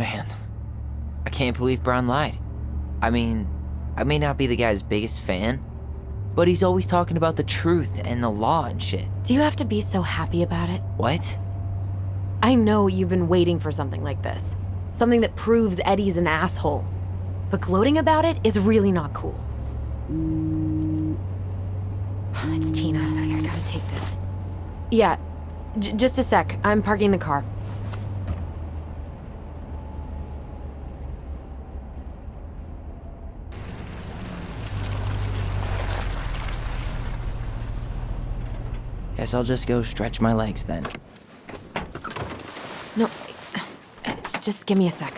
Man, I can't believe Brown lied. I mean, I may not be the guy's biggest fan, but he's always talking about the truth and the law and shit. Do you have to be so happy about it? What? I know you've been waiting for something like this. Something that proves Eddie's an asshole. But gloating about it is really not cool. It's Tina. I gotta take this. Yeah, just a sec. I'm parking the car. Guess I'll just go stretch my legs then. No, just give me a sec.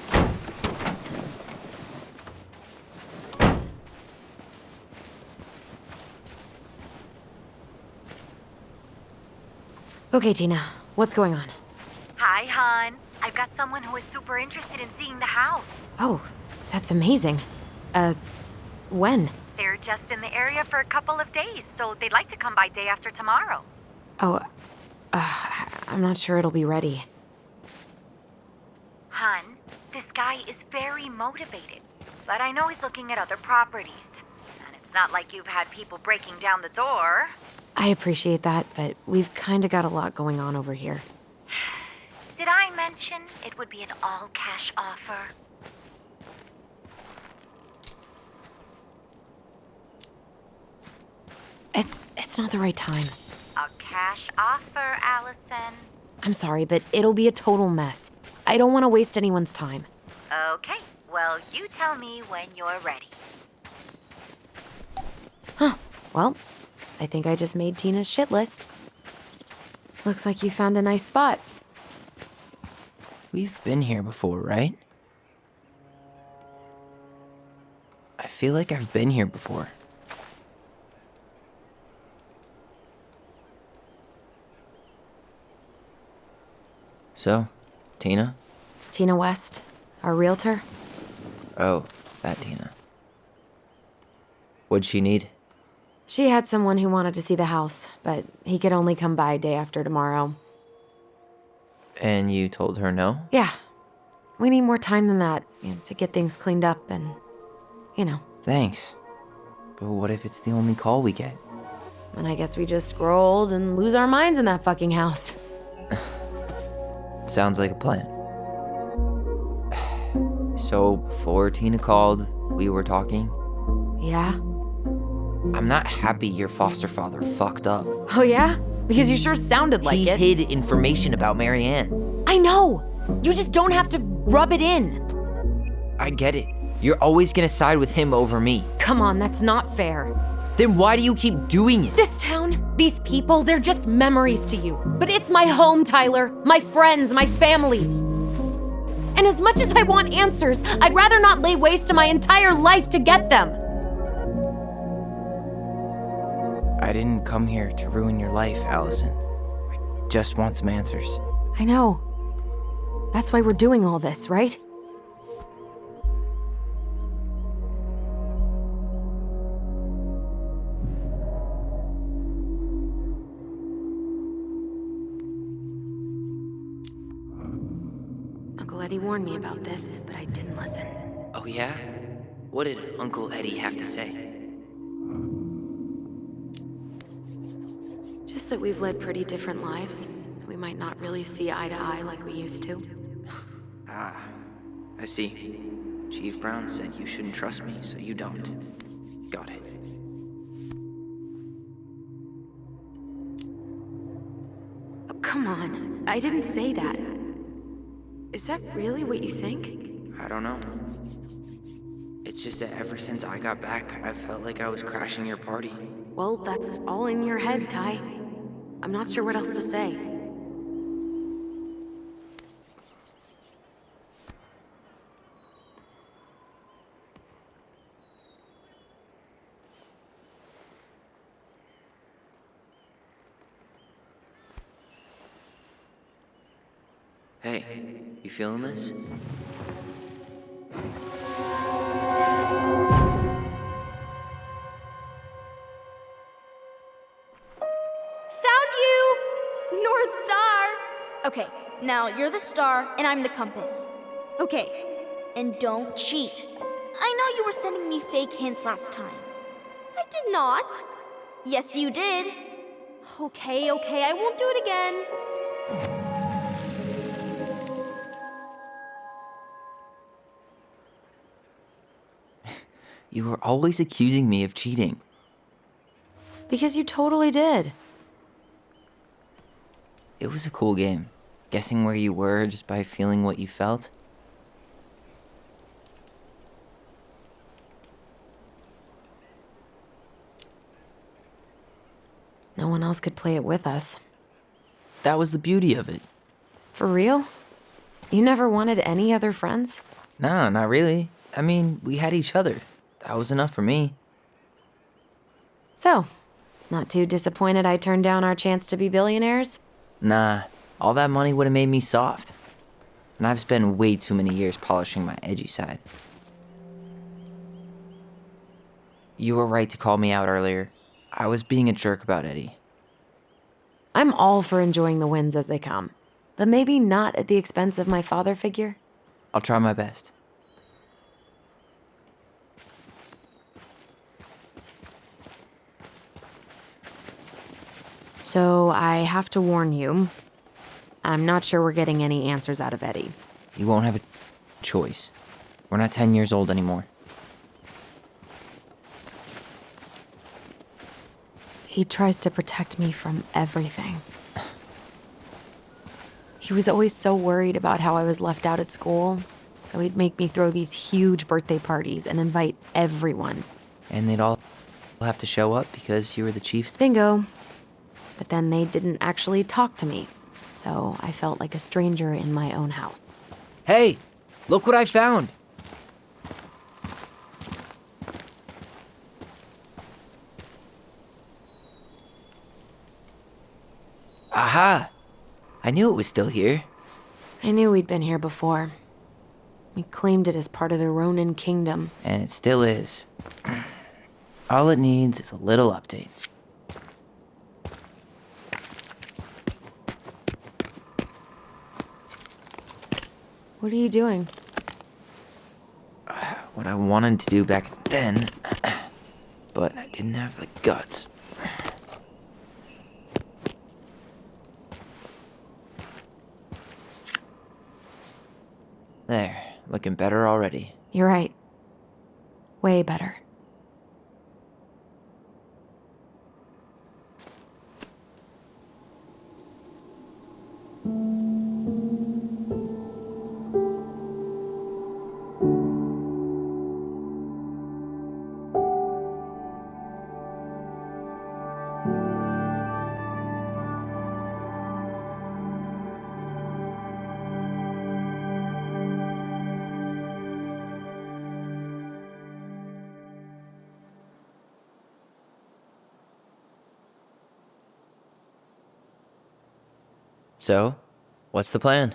Okay, Tina, what's going on? Hi, hon. I've got someone who is super interested in seeing the house. Oh, that's amazing. When? They're just in the area for a couple of days, so they'd like to come by day after tomorrow. Oh, I'm not sure it'll be ready. Hun, this guy is very motivated, but I know he's looking at other properties. And it's not like you've had people breaking down the door. I appreciate that, but we've kinda got a lot going on over here. Did I mention it would be an all-cash offer? It's not the right time. A cash offer, Allison. I'm sorry, but it'll be a total mess. I don't want to waste anyone's time. Okay, well, you tell me when you're ready. Huh. Well, I think I just made Tina's shit list. Looks like you found a nice spot. We've been here before, right? I feel like I've been here before. So, Tina? Tina West, our realtor? Oh, that Tina. What'd she need? She had someone who wanted to see the house, but he could only come by day after tomorrow. And you told her no? Yeah. We need more time than that, to get things cleaned up and, Thanks. But what if it's the only call we get? And I guess we just grow old and lose our minds in that fucking house. Sounds like a plan. So, before Tina called, we were talking. Yeah? I'm not happy your foster father fucked up. Oh yeah? Because you sure sounded like it. He hid information about Marianne. I know! You just don't have to rub it in. I get it. You're always gonna side with him over me. Come on, that's not fair. Then why do you keep doing it? This town, these people, they're just memories to you. But it's my home, Tyler. My friends, my family. And as much as I want answers, I'd rather not lay waste to my entire life to get them. I didn't come here to ruin your life, Allison. I just want some answers. I know. That's why we're doing all this, right? Uncle Eddie warned me about this, but I didn't listen. Oh yeah? What did Uncle Eddie have to say? Just that we've led pretty different lives. We might not really see eye to eye like we used to. Ah, I see. Chief Brown said you shouldn't trust me, so you don't. Got it. Oh, come on. I didn't say that. Is that really what you think? I don't know. It's just that ever since I got back, I felt like I was crashing your party. Well, that's all in your head, Ty. I'm not sure what else to say. Hey, you feeling this? Northstar! Okay, now you're the star and I'm the compass. Okay, and don't cheat. I know you were sending me fake hints last time. I did not. Yes, you did. Okay, I won't do it again. You were always accusing me of cheating. Because you totally did. It was a cool game. Guessing where you were just by feeling what you felt. No one else could play it with us. That was the beauty of it. For real? You never wanted any other friends? Nah, not really. I mean, we had each other. That was enough for me. So, not too disappointed I turned down our chance to be billionaires? Nah, all that money would have made me soft. And I've spent way too many years polishing my edgy side. You were right to call me out earlier. I was being a jerk about Eddie. I'm all for enjoying the wins as they come, but maybe not at the expense of my father figure. I'll try my best. So I have to warn you, I'm not sure we're getting any answers out of Eddie. You won't have a choice. We're not 10 years old anymore. He tries to protect me from everything. He was always so worried about how I was left out at school, so he'd make me throw these huge birthday parties and invite everyone. And they'd all have to show up because you were the chief's. Bingo. But then they didn't actually talk to me, so I felt like a stranger in my own house. Hey, look what I found! Aha! I knew it was still here. I knew we'd been here before. We claimed it as part of the Ronin kingdom. And it still is. All it needs is a little update. What are you doing? What I wanted to do back then, but I didn't have the guts. There, looking better already. You're right. Way better. So, what's the plan?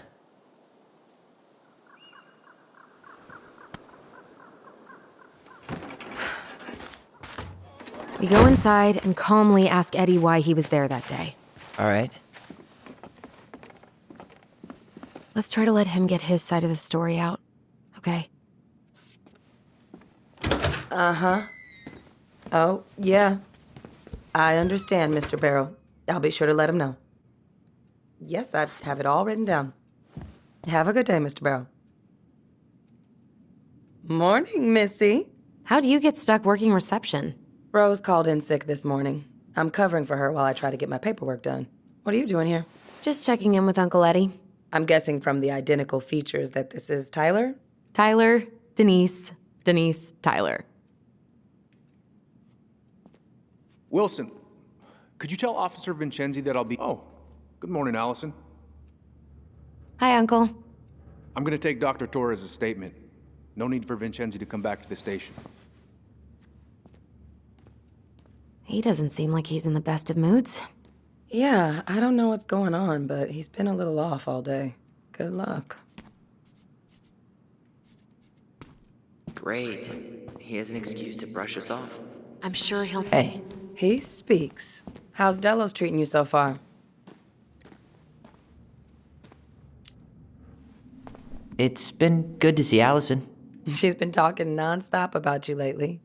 We go inside and calmly ask Eddie why he was there that day. All right. Let's try to let him get his side of the story out, okay? Uh-huh. Oh, yeah. I understand, Mr. Barrow. I'll be sure to let him know. Yes, I have it all written down. Have a good day, Mr. Barrow. Morning, Missy. How do you get stuck working reception? Rose called in sick this morning. I'm covering for her while I try to get my paperwork done. What are you doing here? Just checking in with Uncle Eddie. I'm guessing from the identical features that this is Tyler? Tyler, Denise, Tyler. Wilson, could you tell Officer Vincenzi that I'll be... Oh, good morning, Allison. Hi, Uncle. I'm gonna take Dr. Torres' statement. No need for Vincenzi to come back to the station. He doesn't seem like he's in the best of moods. Yeah, I don't know what's going on, but he's been a little off all day. Good luck. Great. He has an excuse to brush us off. I'm sure he'll... Hey, He speaks. How's Delos treating you so far? It's been good to see Allison. She's been talking nonstop about you lately.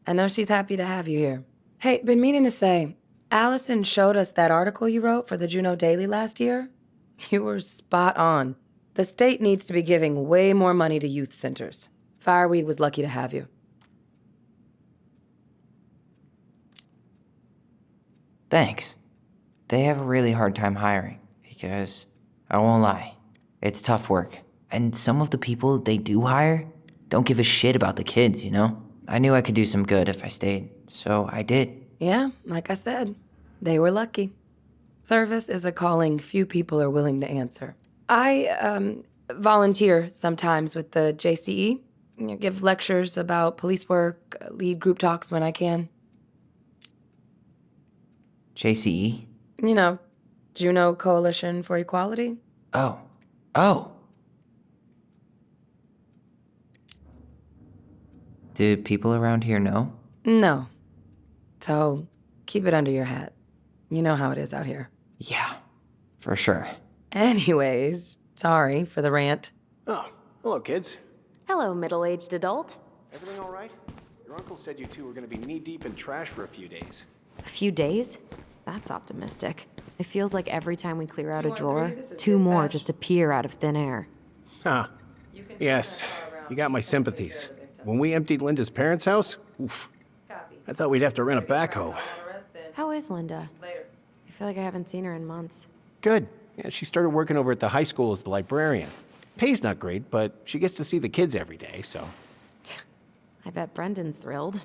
I know she's happy to have you here. Hey, been meaning to say, Allison showed us that article you wrote for the Juneau Daily last year. You were spot on. The state needs to be giving way more money to youth centers. Fireweed was lucky to have you. Thanks. They have a really hard time hiring because, I won't lie, it's tough work. And some of the people they do hire don't give a shit about the kids, you know? I knew I could do some good if I stayed, so I did. Yeah, like I said, they were lucky. Service is a calling few people are willing to answer. I volunteer sometimes with the JCE. Give lectures about police work, lead group talks when I can. JCE? You know, Juneau Coalition for Equality. Oh. Oh! Do people around here know? No. So, keep it under your hat. You know how it is out here. Yeah, for sure. Anyways, sorry for the rant. Oh, hello, kids. Hello, middle-aged adult. Everything all right? Your uncle said you two were going to be knee-deep in trash for a few days. A few days? That's optimistic. It feels like every time we clear out a drawer, 2 more just appear out of thin air. Huh. Yes, you got my sympathies. When we emptied Linda's parents' house, oof, I thought we'd have to rent a backhoe. How is Linda? I feel like I haven't seen her in months. Good. Yeah, she started working over at the high school as the librarian. Pay's not great, but she gets to see the kids every day, so. I bet Brendan's thrilled.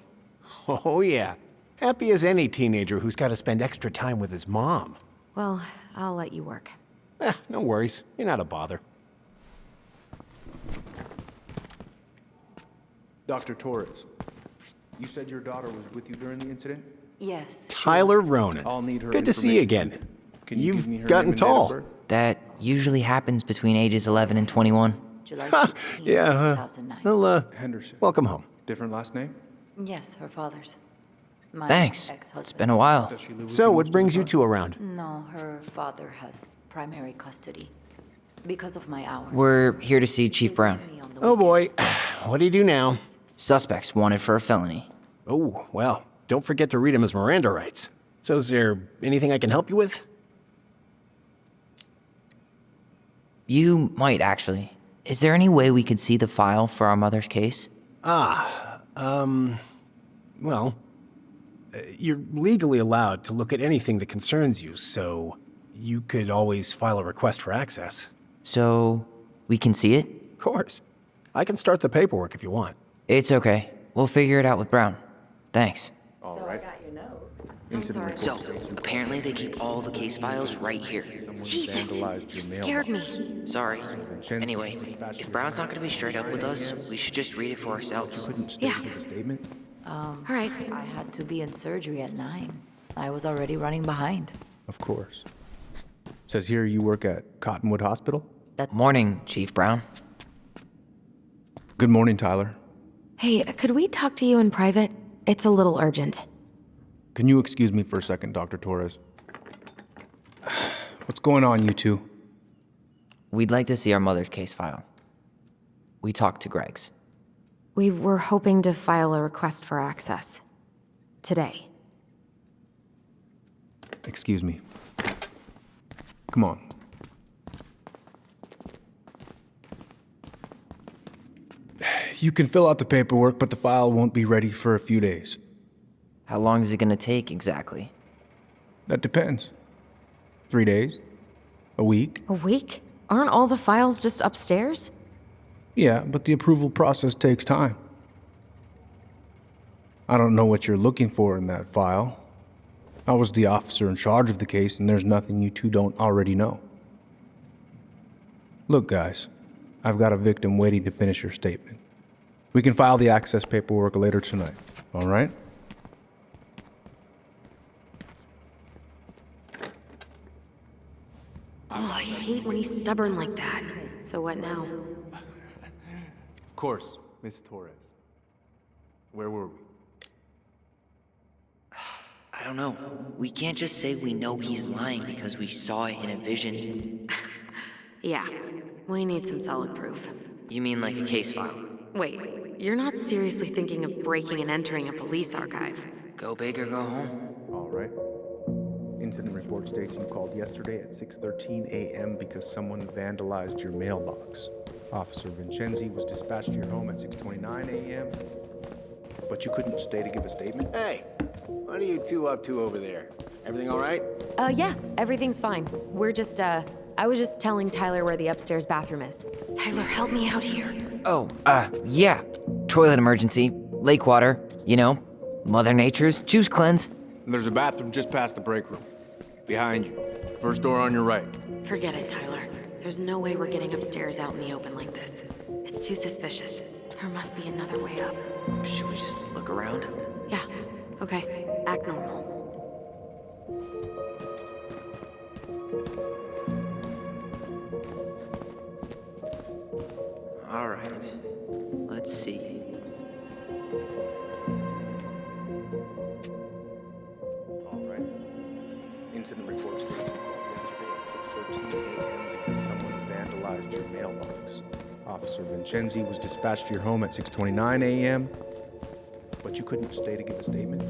Oh, yeah. Happy as any teenager who's got to spend extra time with his mom. Well, I'll let you work. No worries. You're not a bother. Dr. Torres, you said your daughter was with you during the incident? Yes. Tyler Ronan. I'll need her Good to see you information. again. Can you give me You've her gotten name and date of tall. birth? That usually happens between ages 11 and 21. July Ha, 15th, yeah, 2009. well, Henderson. welcome home. Different last name? Yes, her father's. My Thanks. ex-husband. It's been a while. Does she live with So, you most what of brings the you time? two around? No, her father has primary custody. Because of my hours. We're here to see Chief Brown. Me on the Oh boy, weekends. what do you do now? Suspects wanted for a felony. Oh, well, don't forget to read him his Miranda rights. So is there anything I can help you with? You might actually. Is there any way we could see the file for our mother's case? Well, you're legally allowed to look at anything that concerns you, so you could always file a request for access. So we can see it? Of course. I can start the paperwork if you want. It's okay. We'll figure it out with Brown. Thanks. All right. Sorry. So, apparently they keep all the case files right here. Jesus, you scared me. Sorry. Anyway, if Brown's not gonna be straight up with us, we should just read it for ourselves. Yeah. Statement? All right. I had to be in surgery at 9. I was already running behind. Of course. Says here you work at Cottonwood Hospital? Morning, Chief Brown. Good morning, Tyler. Hey, could we talk to you in private? It's a little urgent. Can you excuse me for a second, Dr. Torres? What's going on, you two? We'd like to see our mother's case file. We talked to Greg's. We were hoping to file a request for access. Today. Excuse me. Come on. You can fill out the paperwork, but the file won't be ready for a few days. How long is it gonna take exactly? That depends. 3 days? A week? A week? Aren't all the files just upstairs? Yeah, but the approval process takes time. I don't know what you're looking for in that file. I was the officer in charge of the case, and there's nothing you two don't already know. Look, guys, I've got a victim waiting to finish her statement. We can file the access paperwork later tonight, all right? Oh, I hate when he's stubborn like that. So what now? Of course, Miss Torres. Where were we? I don't know. We can't just say we know he's lying because we saw it in a vision. Yeah. We need some solid proof. You mean like a case file? Wait, you're not seriously thinking of breaking and entering a police archive? Go big or go home. All right. Incident report states you called yesterday at 6:13 a.m. because someone vandalized your mailbox. Officer Vincenzi was dispatched to your home at 6:29 a.m., but you couldn't stay to give a statement? Hey, what are you two up to over there? Everything all right? Yeah, everything's fine. I was just telling Tyler where the upstairs bathroom is. Tyler, help me out here. Oh, yeah. Toilet emergency, lake water, you know, Mother Nature's juice cleanse. There's a bathroom just past the break room. Behind you. First door on your right. Forget it, Tyler. There's no way we're getting upstairs out in the open like this. It's too suspicious. There must be another way up. Should we just look around? Yeah, okay. Act normal. All right. Let's see. All right. Incident report states you called yesterday at 6:13 a.m. because someone vandalized your mailbox. Officer Vincenzi was dispatched to your home at 6:29 a.m., but you couldn't stay to give a statement?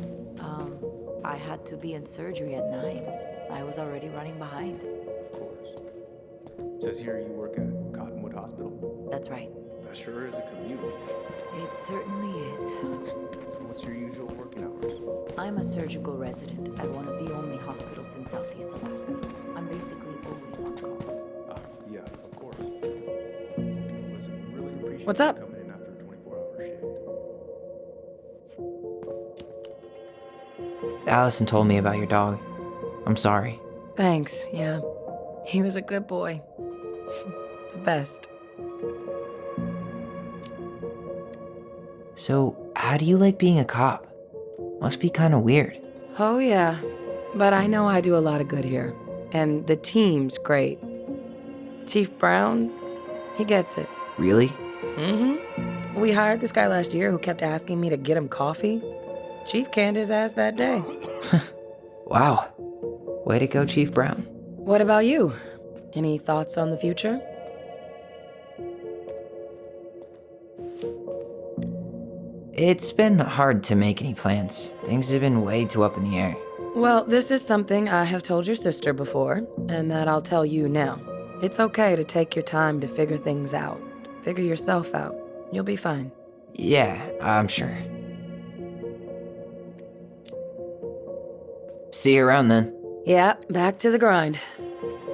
I had to be in surgery at 9. I was already running behind. Of course. Says here you work at Cottonwood Hospital? That's right. That sure is a commute. It certainly is. What's your usual working hours? I'm a surgical resident at one of the only hospitals in Southeast Alaska. I'm basically always on call. Yeah, of course. Listen, really appreciate What's you up? coming in after a 24-hour shift. Allison told me about your dog. I'm sorry. Thanks, yeah. He was a good boy. The best. So, how do you like being a cop? Must be kind of weird. Oh, yeah. But I know I do a lot of good here. And the team's great. Chief Brown, he gets it. Really? Mm-hmm. We hired this guy last year who kept asking me to get him coffee. Chief canned his ass that day. Wow. Way to go, Chief Brown. What about you? Any thoughts on the future? It's been hard to make any plans. Things have been way too up in the air. Well, this is something I have told your sister before, and that I'll tell you now. It's okay to take your time to figure things out. Figure yourself out. You'll be fine. Yeah, I'm sure. See you around then. Yeah, back to the grind.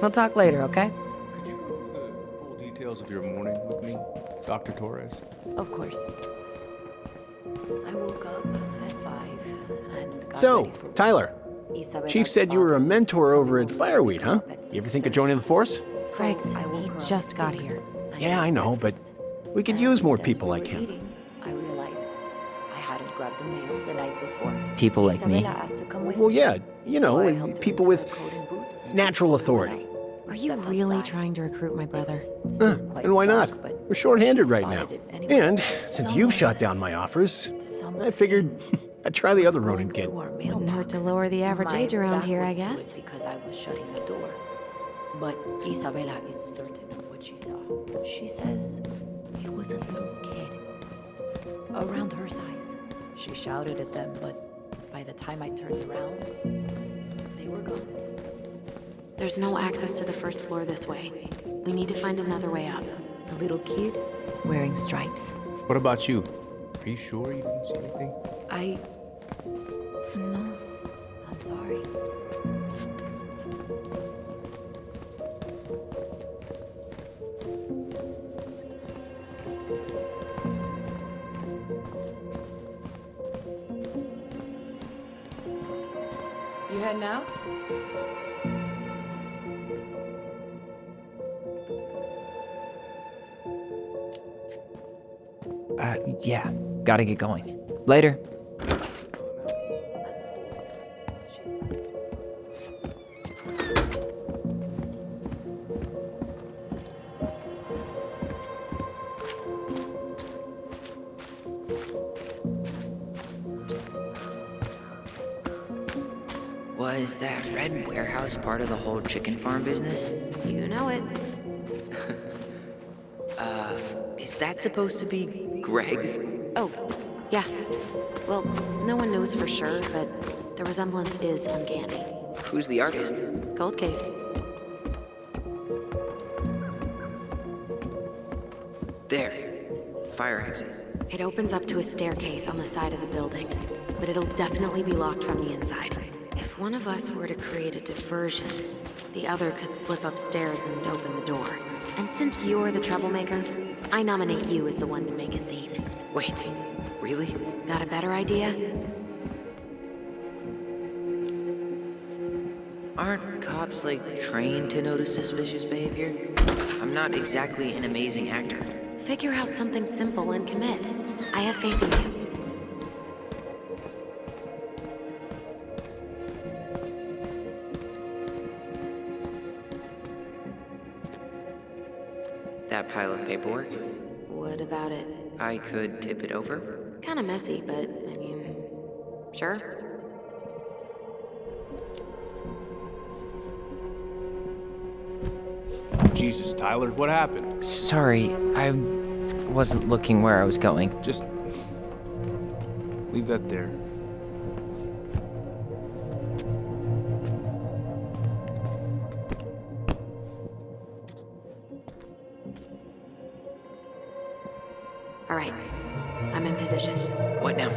We'll talk later, okay? Could you go through the full details of your morning with me, Dr. Torres? Of course. I woke up at 5 and got So, ready for work. Tyler, Isabella's Chief said you were a father mentor over at was Fireweed, huh? at You ever think of joining the force? Greg's, I woke he her up just at got 6. here. Yeah, I know, but we could And use more as people we like were him. eating, I realized I hadn't grabbed the mail the night before. People like me. Isabella asked to come with Well, me. yeah, you know, So I helped her people into with her coat and boots. natural authority. Are you really trying to recruit my brother? And why not? We're short-handed right now. And since you've shot down my offers, I figured I'd try the other Ronin kid. Wouldn't hurt to lower the average age around here, I guess. Because I was shutting the door. But Isabella is certain of what she saw. She says it was a little kid, around her size. She shouted at them, but by the time I turned around, they were gone. There's no access to the first floor this way. We need to find another way up. The little kid wearing stripes. What about you? Are you sure you didn't see anything? No, I'm sorry. You heading out? Yeah, gotta get going. Later. Was that red warehouse part of the whole chicken farm business? You know it. that supposed to be Greg's? Oh, yeah. Well, no one knows for sure, but the resemblance is uncanny. Who's the artist? Cold case. There. Fire exit. It opens up to a staircase on the side of the building, but it'll definitely be locked from the inside. If one of us were to create a diversion, the other could slip upstairs and open the door. And since you're the troublemaker, I nominate you as the one to make a scene. Wait, really? Got a better idea? Aren't cops, trained to notice suspicious behavior? I'm not exactly an amazing actor. Figure out something simple and commit. I have faith in you. That pile of paperwork? What about it? I could tip it over? Kinda messy, but, I mean, sure. Jesus, Tyler, what happened? Sorry, I wasn't looking where I was going. Just leave that there. All right, I'm in position. What now?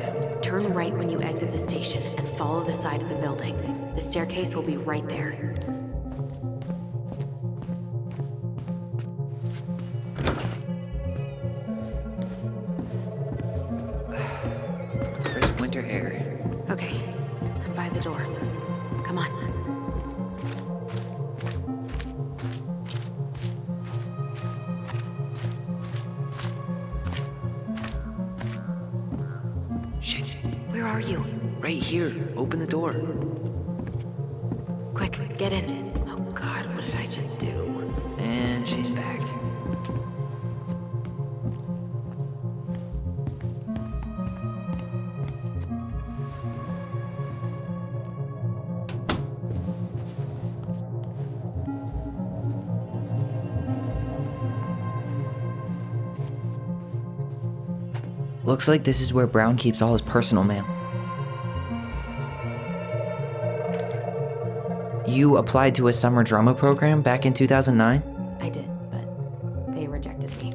Turn right when you exit the station and follow the side of the building. The staircase will be right there. Crisp winter air. Okay, I'm by the door. Come on. Shit. Where are you? Right here. Open the door. Quick, get in. Oh God, what did I just do? And she's back. Looks like this is where Brown keeps all his personal mail. You applied to a summer drama program back in 2009? I did, but they rejected me.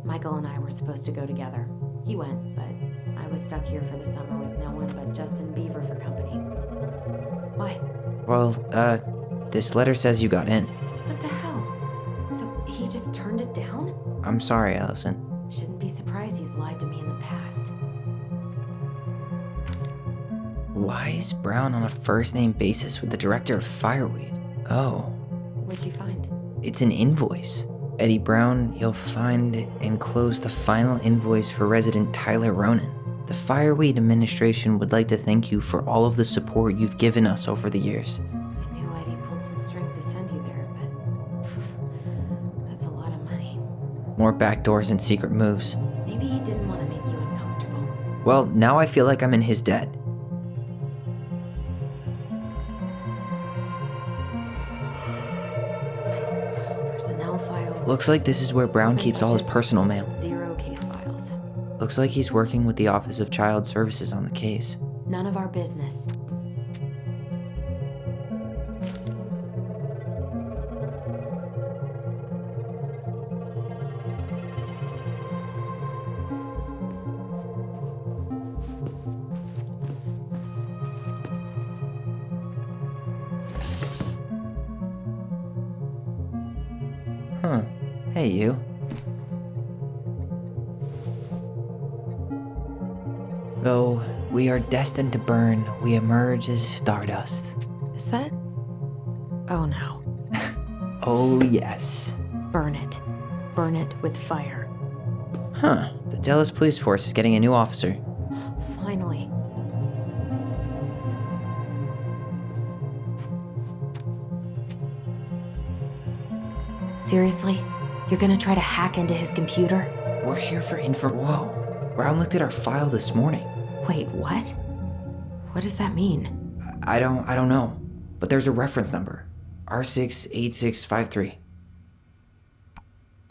Michael and I were supposed to go together. He went, but I was stuck here for the summer with no one but Justin Beaver for company. Why? Well, this letter says you got in. What the hell? So he just turned it down? I'm sorry, Allison. Shouldn't be surprised he's lied to me in the past. Why is Brown on a first-name basis with the director of Fireweed? Oh, What'd you find? it's an invoice. Eddie Brown, you'll find enclosed the final invoice for resident Tyler Ronan. The Fireweed administration would like to thank you for all of the support you've given us over the years. I knew Eddie pulled some strings to send you there, but that's a lot of money. More backdoors and secret moves. Maybe he didn't want to make you uncomfortable. Well, now I feel like I'm in his debt. Personnel files. Looks like this is where Brown keeps all his personal mail. 0 case files. Looks like he's working with the Office of Child Services on the case. None of our business. Huh. Hey, you. Though we are destined to burn, we emerge as stardust. Is that? Oh no. Oh, yes. Burn it. Burn it with fire. Huh. The Dallas Police Force is getting a new officer. Finally. Seriously? You're gonna try to hack into his computer? We're here for Whoa. Brown looked at our file this morning. Wait, what? What does that mean? I don't know. But there's a reference number. R68653.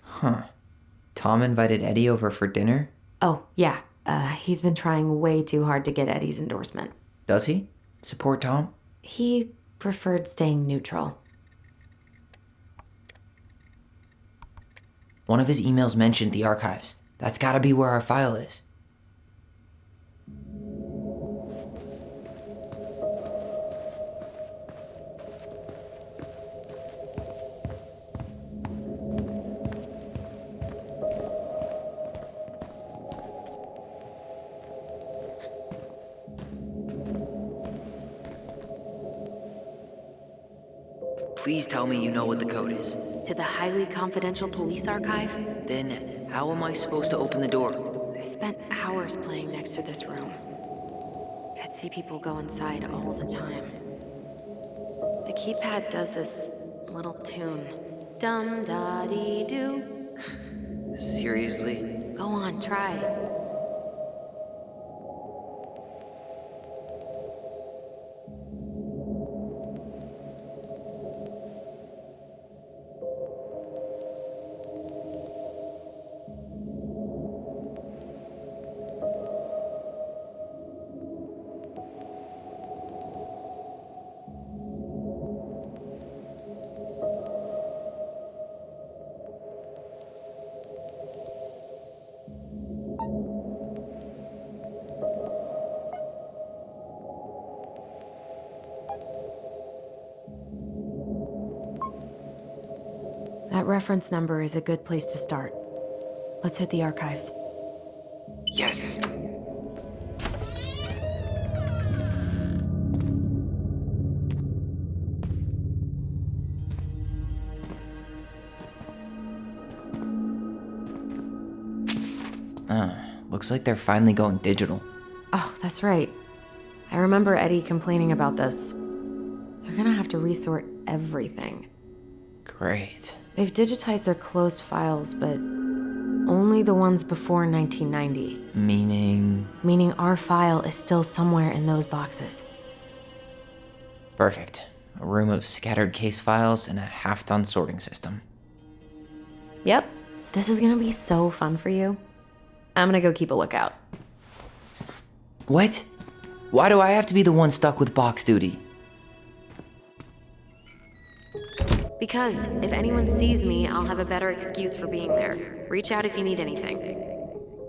Huh. Tom invited Eddie over for dinner? Oh, yeah. He's been trying way too hard to get Eddie's endorsement. Does he? Support Tom? He preferred staying neutral. One of his emails mentioned the archives. That's gotta be where our file is. Please tell me you know what the code is. To the highly confidential police archive? Then, how am I supposed to open the door? I spent hours playing next to this room. I'd see people go inside all the time. The keypad does this little tune. Dum-da-dee-doo. Seriously? Go on, try. That reference number is a good place to start. Let's hit the archives. Yes. Looks like they're finally going digital. Oh, that's right. I remember Eddie complaining about this. They're gonna have to resort everything. Great. They've digitized their closed files, but only the ones before 1990. Meaning our file is still somewhere in those boxes. Perfect. A room of scattered case files and a half-done sorting system. Yep. This is gonna be so fun for you. I'm gonna go keep a lookout. What? Why do I have to be the one stuck with box duty? Because if anyone sees me, I'll have a better excuse for being there. Reach out if you need anything.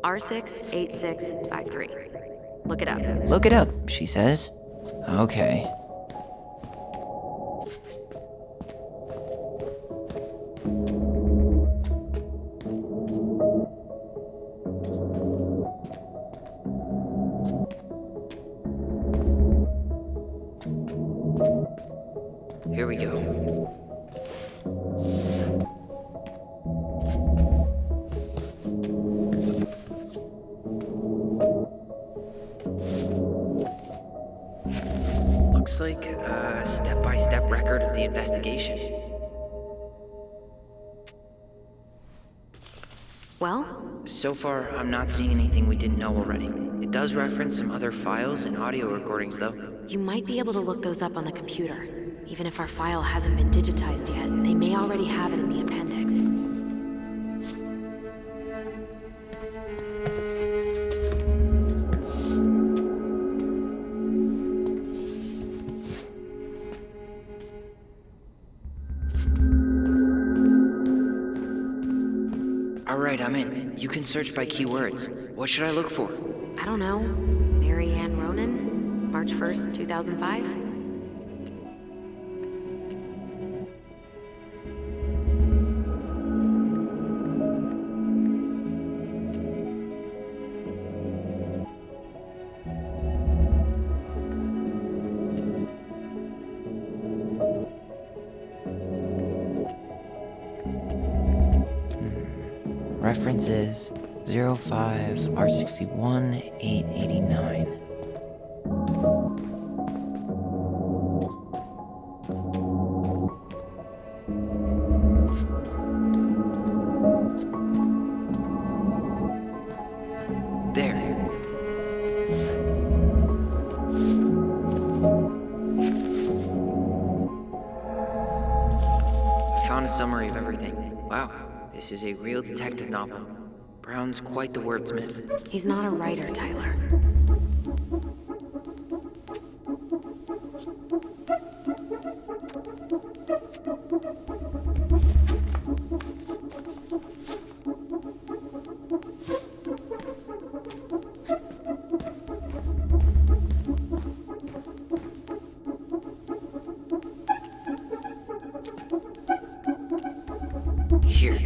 R68653. Look it up. Look it up, she says. Okay. Here we go. Looks like a step-by-step record of the investigation. Well, So far, I'm not seeing anything we didn't know already. It does reference some other files and audio recordings, though. you might be able to look those up on the computer. Even if our file hasn't been digitized yet, they may already have it in the appendix. Alright, I'm in. You can search by keywords. What should I look for? I don't know. Mary Ann Ronan? March 1st, 2005? Reference is 05 R61 889. There. I found a summary of everything. Wow, this is a real detective novel. Brown's quite the wordsmith. He's not a writer, Tyler. Here.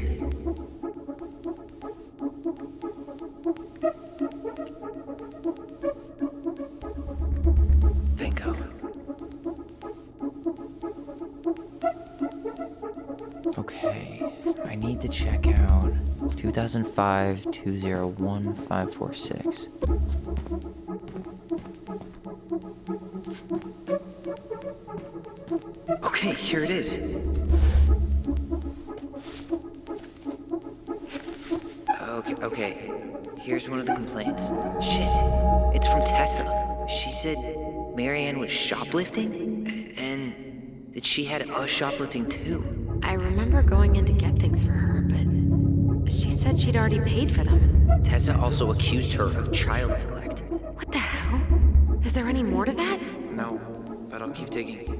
Bingo. Okay, I need to check out 2005-201-546. Okay, here it is. Okay. Here's one of the complaints. Shit, it's from Tessa. She said Marianne was shoplifting, and that she had us shoplifting too. I remember going in to get things for her, but she said she'd already paid for them. Tessa also accused her of child neglect. What the hell? Is there any more to that? No, but I'll keep digging.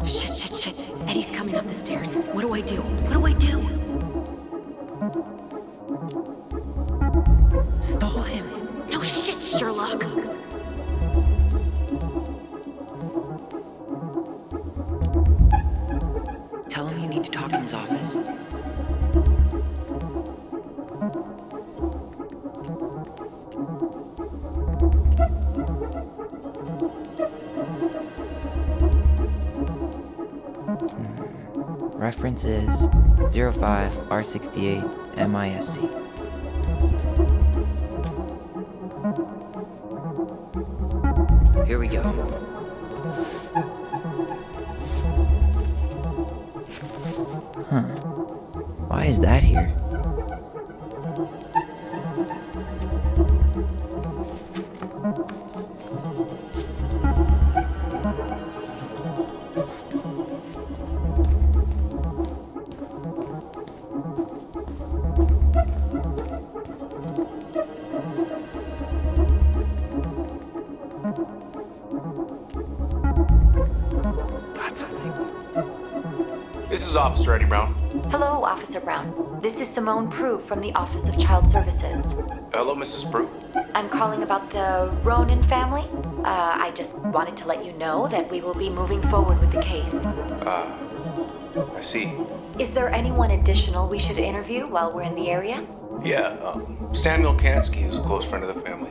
Shit. Eddie's coming up the stairs. What do I do? Stall him. No shit, Sherlock. Tell him you need to talk in his office. Reference is 05R68 MISC. Here we go. Why is that here? Got something. This is Officer Eddie Brown. Hello, Officer Brown. This is Simone Prue from the Office of Child Services. Hello, Mrs. Prue. I'm calling about the Ronan family. I just wanted to let you know that we will be moving forward with the case. I see. Is there anyone additional we should interview while we're in the area? Yeah, Samuel Kansky is a close friend of the family.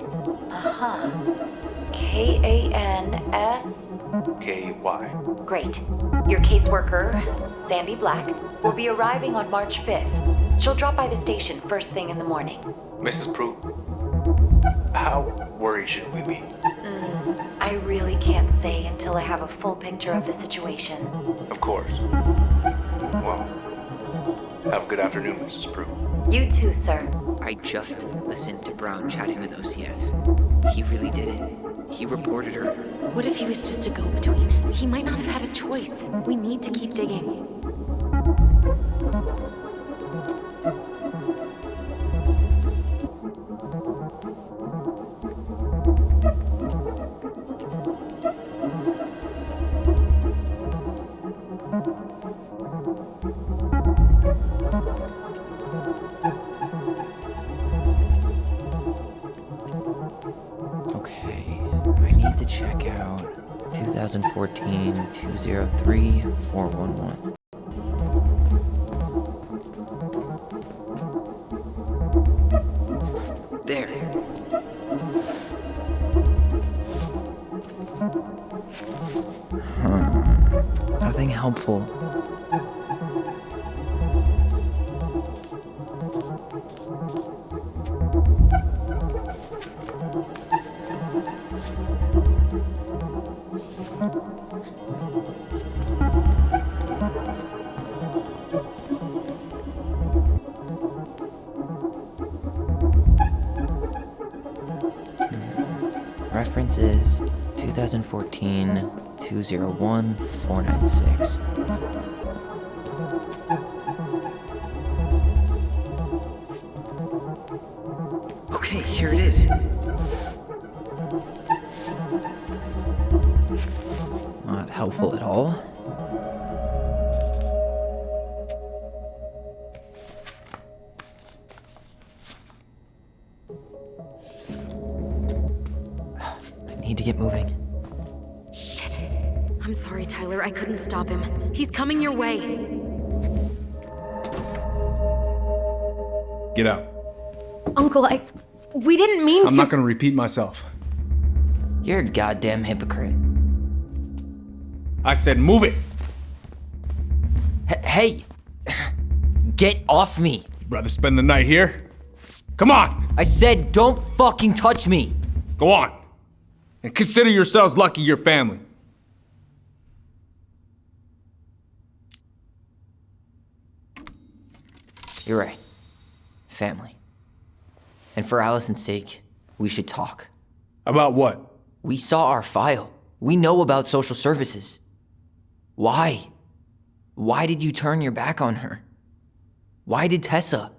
K-A-N-S... K-Y. Great. Your caseworker, Sandy Black, will be arriving on March 5th. She'll drop by the station first thing in the morning. Mrs. Prue, how worried should we be? I really can't say until I have a full picture of the situation. Of course. Well, have a good afternoon, Mrs. Prue. You too, sir. I just listened to Brown chatting with OCS. He really did it. He reported her. What if he was just a go-between? He might not have had a choice. We need to keep digging. Okay, I need to check out 2014-203-411. There. Nothing helpful. Reference is 2014-201-496. Okay, here it is. Not helpful at all. I need to get moving. Shit. I'm sorry, Tyler. I couldn't stop him. He's coming your way. Get out. Uncle, we didn't mean to. I'm not gonna repeat myself. You're a goddamn hypocrite. I said move it! Hey! Get off me! Rather spend the night here? Come on! I said don't fucking touch me! Go on! And consider yourselves lucky you're family. You're right. Family. And for Allison's sake, we should talk. About what? We saw our file. We know about social services. Why? Why did you turn your back on her? Why did Tessa?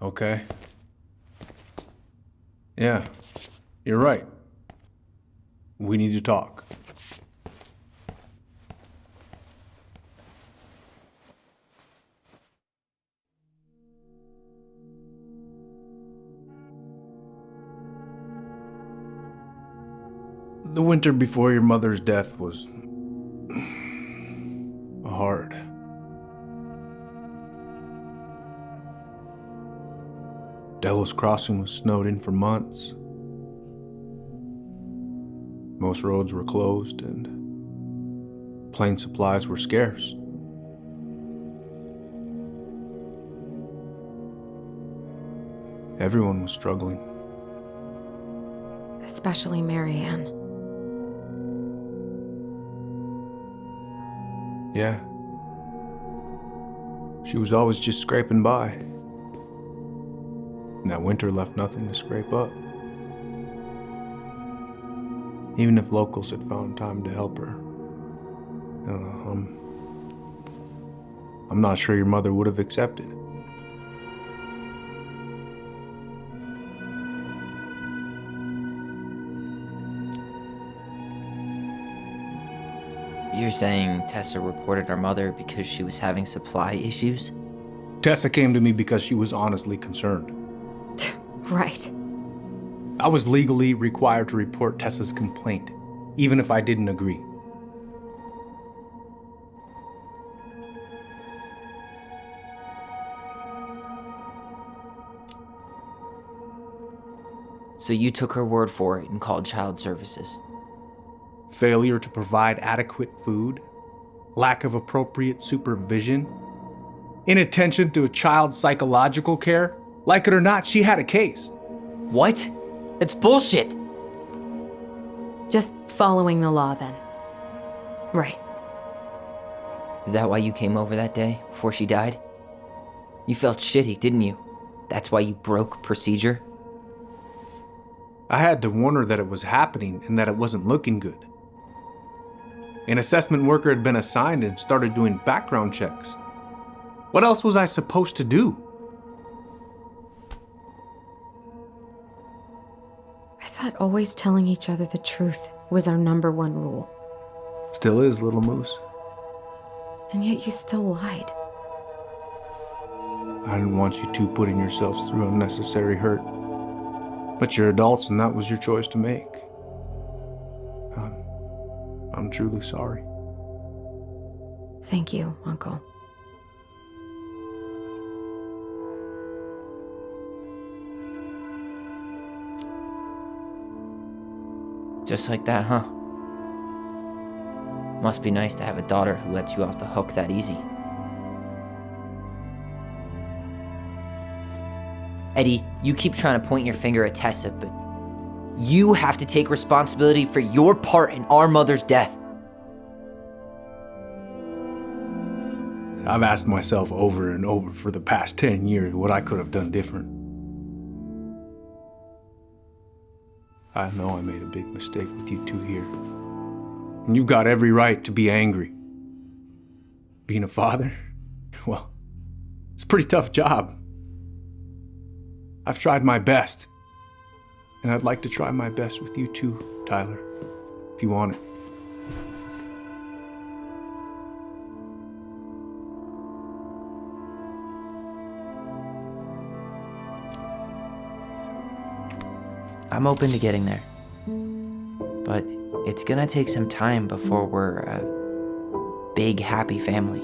Okay. Yeah, you're right. We need to talk. The winter before your mother's death was hard. Delos Crossing was snowed in for months. Most roads were closed and plane supplies were scarce. Everyone was struggling. Especially Marianne. Yeah. She was always just scraping by. And that winter left nothing to scrape up. Even if locals had found time to help her. I don't know, I'm not sure your mother would have accepted. You're saying Tessa reported our mother because she was having supply issues? Tessa came to me because she was honestly concerned. Right. I was legally required to report Tessa's complaint, even if I didn't agree. So you took her word for it and called child services? Failure to provide adequate food, lack of appropriate supervision, inattention to a child's psychological care. Like it or not, she had a case. What? It's bullshit! Just following the law then. Right. Is that why you came over that day, before she died? You felt shitty, didn't you? That's why you broke procedure? I had to warn her that it was happening and that it wasn't looking good. An assessment worker had been assigned and started doing background checks. What else was I supposed to do? I thought always telling each other the truth was our number one rule. Still is, little moose. And yet you still lied. I didn't want you two putting yourselves through unnecessary hurt. But you're adults and that was your choice to make. I'm truly sorry. Thank you, Uncle. Just like that, huh? Must be nice to have a daughter who lets you off the hook that easy. Eddie, you keep trying to point your finger at Tessa, but you have to take responsibility for your part in our mother's death. I've asked myself over and over for the past 10 years what I could have done different. I know I made a big mistake with you two here. And you've got every right to be angry. Being a father, well, it's a pretty tough job. I've tried my best. And I'd like to try my best with you too, Tyler, if you want it. I'm open to getting there. But it's gonna take some time before we're a big, happy family.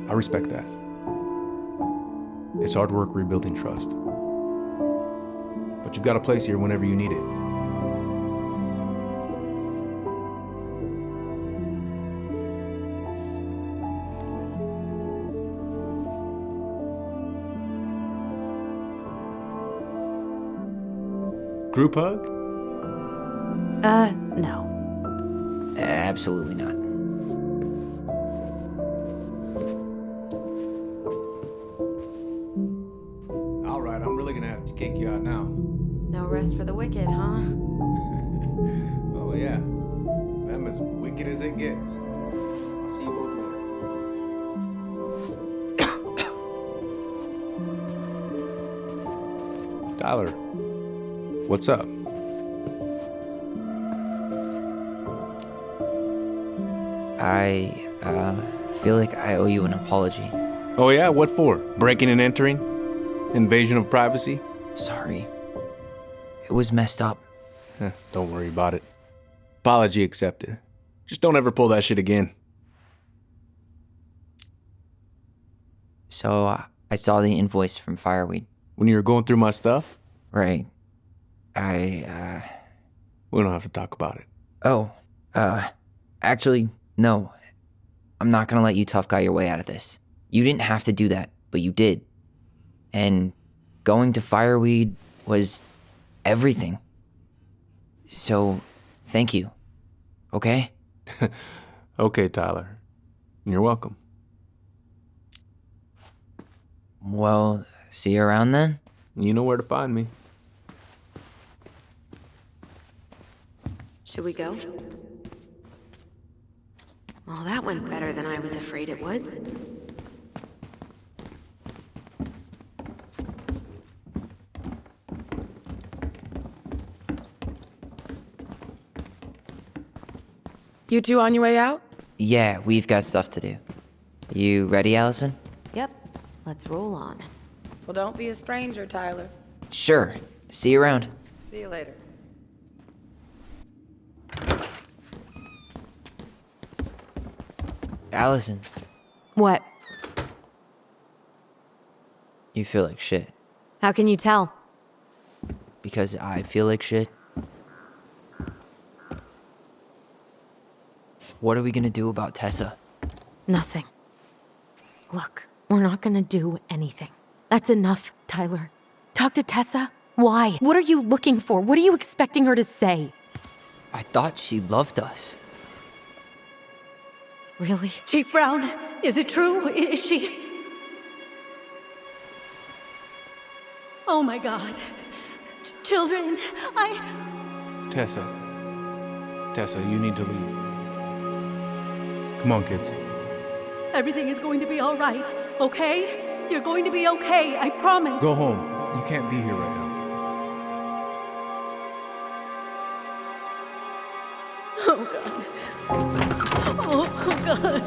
I respect that. It's hard work rebuilding trust. But you've got a place here whenever you need it. Group hug? No. Absolutely not. All right, I'm really gonna have to kick you out now. No rest for the wicked, huh? Oh yeah, I'm as wicked as it gets. I'll see you both later. Tyler, what's up? I feel like I owe you an apology. Oh yeah, what for? Breaking and entering? Invasion of privacy? Sorry. It was messed up. Don't worry about it. Apology accepted. Just don't ever pull that shit again. So, I saw the invoice from Fireweed. When you were going through my stuff? Right. We don't have to talk about it. Actually, no. I'm not gonna let you tough guy your way out of this. You didn't have to do that, but you did. And going to Fireweed was everything. So, thank you. Okay? Okay, Tyler. You're welcome. Well, see you around then? You know where to find me. Should we go? Well, that went better than I was afraid it would. You two on your way out? Yeah, we've got stuff to do. You ready, Allison? Yep, let's roll on. Well, don't be a stranger, Tyler. Sure. See you around. See you later. Allison, What? you feel like shit. How can you tell? Because I feel like shit. What are we gonna do about Tessa? Nothing. Look, we're not gonna do anything. That's enough, Tyler. Talk to Tessa? Why? What are you looking for? What are you expecting her to say? I thought she loved us. Really? Chief Brown, is it true? Is she... Oh my God. Children, Tessa, you need to leave. Come on, kids. Everything is going to be all right, okay? You're going to be okay, I promise. Go home. You can't be here right now. Oh God. Oh God.